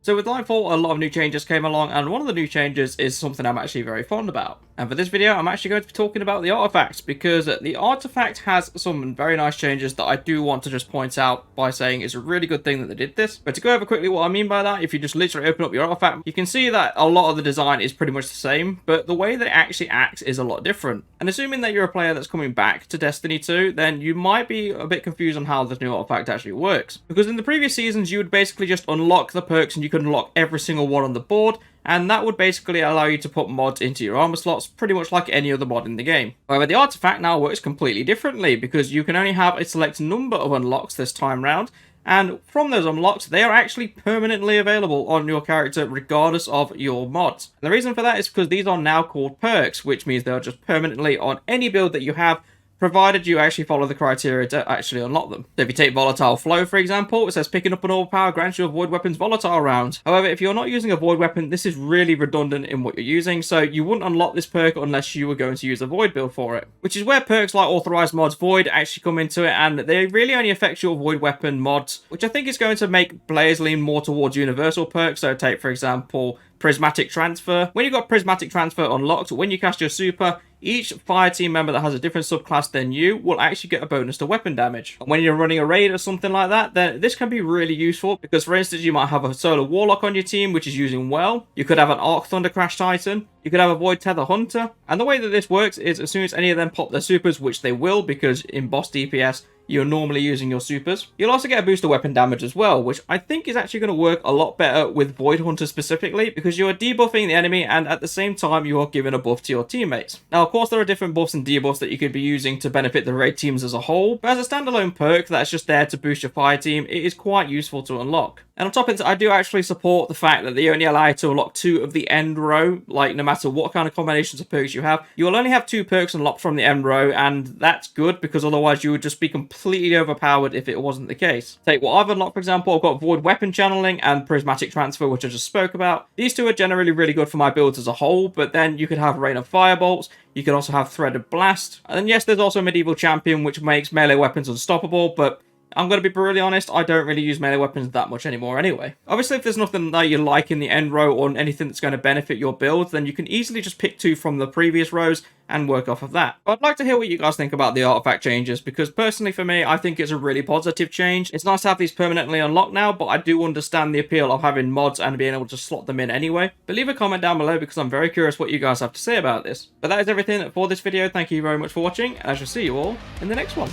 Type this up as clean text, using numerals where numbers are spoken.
So with Lightfall, a lot of new changes came along, and one of the new changes is something I'm actually very fond about. And for this video, I'm actually going to be talking about the artifacts, because the artifact has some very nice changes that I do want to just point out by saying it's a really good thing that they did this. But to go over quickly what I mean by that, if you just literally open up your artifact, you can see that a lot of the design is pretty much the same, but the way that it actually acts is a lot different. And assuming that you're a player that's coming back to Destiny 2, then you might be a bit confused on how this new artifact actually works. Because in the previous seasons, you would basically just unlock the perks and you could unlock every single one on the board, and that would basically allow you to put mods into your armor slots pretty much like any other mod in the game. However, the artifact now works completely differently, because you can only have a select number of unlocks this time round, and from those unlocks, they are actually permanently available on your character regardless of your mods. And the reason for that is because these are now called perks, which means they're just permanently on any build that you have, provided you actually follow the criteria to actually unlock them. So if you take Volatile Flow, for example, it says picking up an overpower grants you a Void Weapon's Volatile round. However, if you're not using a Void Weapon, this is really redundant in what you're using, so you wouldn't unlock this perk unless you were going to use a Void build for it. Which is where perks like Authorized Mods Void actually come into it, and they really only affect your Void Weapon mods, which I think is going to make players lean more towards universal perks. So take, for example, Prismatic Transfer. When you've got Prismatic Transfer unlocked, when you cast your super, each fire team member that has a different subclass than you will actually get a bonus to weapon damage. And when you're running a raid or something like that, then this can be really useful, because for instance, you might have a Solar Warlock on your team, which is using well. You could have an Arc Thunder Crash Titan. You could have a Void Tether Hunter. And the way that this works is as soon as any of them pop their supers, which they will, because in boss DPS, you're normally using your supers, you'll also get a boost of weapon damage as well, which I think is actually going to work a lot better with Void Hunter specifically, because you are debuffing the enemy and at the same time you are giving a buff to your teammates. Now, of course, there are different buffs and debuffs that you could be using to benefit the raid teams as a whole, but as a standalone perk that's just there to boost your fire team, it is quite useful to unlock. And on top of this, I do actually support the fact that they only allow you to unlock 2 of the end row. Like, no matter what kind of combinations of perks you have, you will only have 2 perks unlocked from the end row, and that's good, because otherwise you would just be completely overpowered if it wasn't the case. Take what I've unlocked, for example. I've got Void Weapon Channeling and Prismatic Transfer, which I just spoke about. These 2 are generally really good for my builds as a whole, but then you could have Rain of Firebolts, you could also have Threaded Blast, and then yes, there's also Medieval Champion, which makes melee weapons unstoppable, but I'm going to be brutally honest, I don't really use melee weapons that much anymore anyway. Obviously, if there's nothing that you like in the end row or anything that's going to benefit your build, then you can easily just pick 2 from the previous rows and work off of that. But I'd like to hear what you guys think about the artifact changes, because personally for me, I think it's a really positive change. It's nice to have these permanently unlocked now, but I do understand the appeal of having mods and being able to slot them in anyway. But leave a comment down below, because I'm very curious what you guys have to say about this. But that is everything for this video. Thank you very much for watching, and I shall see you all in the next one.